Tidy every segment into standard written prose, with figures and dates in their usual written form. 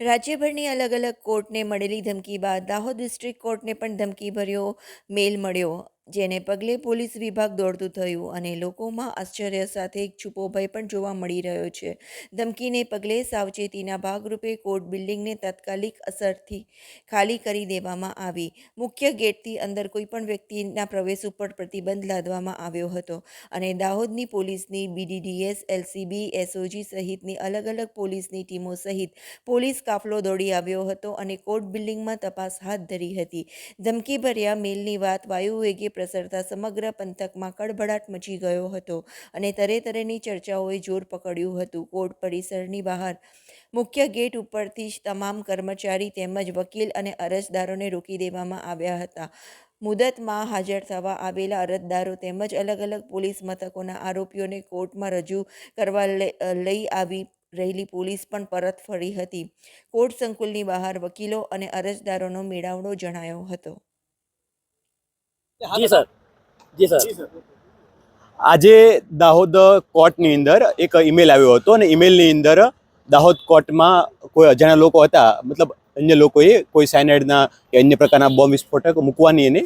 રાજ્યભરની અલગ અલગ કોર્ટને મળેલી ધમકી બાદ દાહોદ ડિસ્ટ્રિક્ટ કોર્ટને પણ ધમકીભર્યો મેલ મળ્યો, જેને પગલે પોલીસ વિભાગ દોડતું થયું અને લોકોમાં આશ્ચર્ય સાથે એક છુપો ભય પણ જોવા મળી રહ્યો છે. ધમકીને પગલે સાવચેતીના ભાગરૂપે કોર્ટ બિલ્ડિંગને તાત્કાલિક અસરથી ખાલી કરી દેવામાં આવી. મુખ્ય ગેટથી અંદર કોઈપણ વ્યક્તિના પ્રવેશ ઉપર પ્રતિબંધ લાદવામાં આવ્યો હતો અને દાહોદની પોલીસની BDDS, LCB, SOG સહિતની અલગ અલગ પોલીસની ટીમો સહિત પોલીસ કાફલો દોડી આવ્યો હતો અને કોર્ટ બિલ્ડિંગમાં તપાસ હાથ ધરી હતી. ધમકીભર્યા મેલની વાત વાયુવેગે પ્રસરતા સમગ્ર પંથકમાં કળભળાટ મચી ગયો હતો અને તરેતરેની ચર્ચાઓએ જોર પકડ્યું હતું. કોર્ટ પરિસરની બહાર મુખ્ય ગેટ ઉપરથી જ તમામ કર્મચારી તેમજ વકીલ અને અરજદારોને રોકી દેવામાં આવ્યા હતા. મુદતમાં હાજર થવા આવેલા અરજદારો તેમજ અલગ અલગ પોલીસ મથકોના આરોપીઓને કોર્ટમાં રજૂ કરવા લઈ આવી રહેલી પોલીસ પણ પરત ફરી હતી. કોર્ટ સંકુલની બહાર વકીલો અને અરજદારોનો મેળાવડો જણાયો હતો. જી સર. આજે દાહોદ કોર્ટની અંદર એક ઈમેલ આવ્યો હતો અને ઈમેલની અંદર દાહોદ કોર્ટમાં કોઈ અજાણ્યા લોકો હતા, મતલબ અન્ય લોકોએ કોઈ સાયનાઇડના કે અન્ય પ્રકારના બોમ્બ વિસ્ફોટક મૂકવાની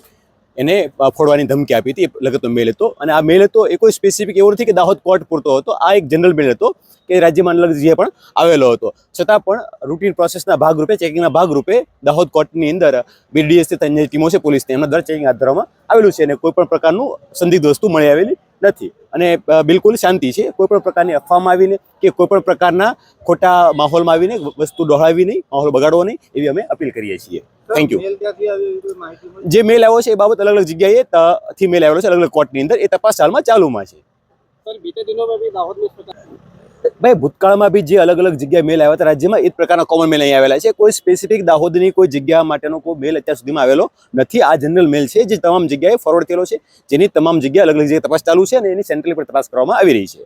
એને ફોડવાની ધમકી આપી હતી. એ લગતનો મેલ હતો અને આ મેલ હતો એ કોઈ સ્પેસિફિક એવો નથી કે દાહોદ કોર્ટ પૂરતો હતો. આ એક જનરલ મેલ હતો કે રાજ્યમાં અલગ જગ્યાએ પણ આવેલો હતો. છતાં પણ રૂટીન પ્રોસેસના ભાગરૂપે, ચેકિંગના ભાગરૂપે દાહોદ કોર્ટની અંદર BDDS થી અન્ય ટીમો છે પોલીસની, એમના દ્વારા ચેકિંગ હાથ ધરવામાં આવેલું છે અને કોઈ પણ પ્રકારનું સંદિગ્ધ વસ્તુ મળી આવેલી નથી અને બિલકુલ શાંતિ છે. કોઈ પણ પ્રકારની અફવામાં આવીને કે કોઈ પણ પ્રકારના ખોટા માહોલમાં આવીને વસ્તુ દોડાવી નહીં, માહોલ બગાડવો નહીં, એવી અમે અપીલ કરીએ છીએ. Thank you. જે મેલ આવ્યો છે એ બાબત અલગ અલગ જગ્યાએથી મેલ આવેલો છે, અલગ અલગ કોર્ટની અંદર. એ તપાસ હાલમાં ચાલુમાં છે. ભાઈ, ભૂતકાળમાં બી જે અલગ અલગ જગ્યાએ મેલ આવ્યા હતા રાજ્યમાં, એ જ પ્રકારના કોમન મેલ અહીં આવેલા છે. કોઈ સ્પેસિફિક દાહોદની કોઈ જગ્યા માટેનો કોઈ મેલ અત્યાર સુધીમાં આવેલો નથી. આ જનરલ મેલ છે જે તમામ જગ્યાએ ફોરવર્ડ થયેલો છે, જેની તમામ જગ્યાએ અલગ અલગ જગ્યાએ તપાસ ચાલુ છે અને એની સેન્ટ્રલી પર તપાસ કરવામાં આવી રહી છે.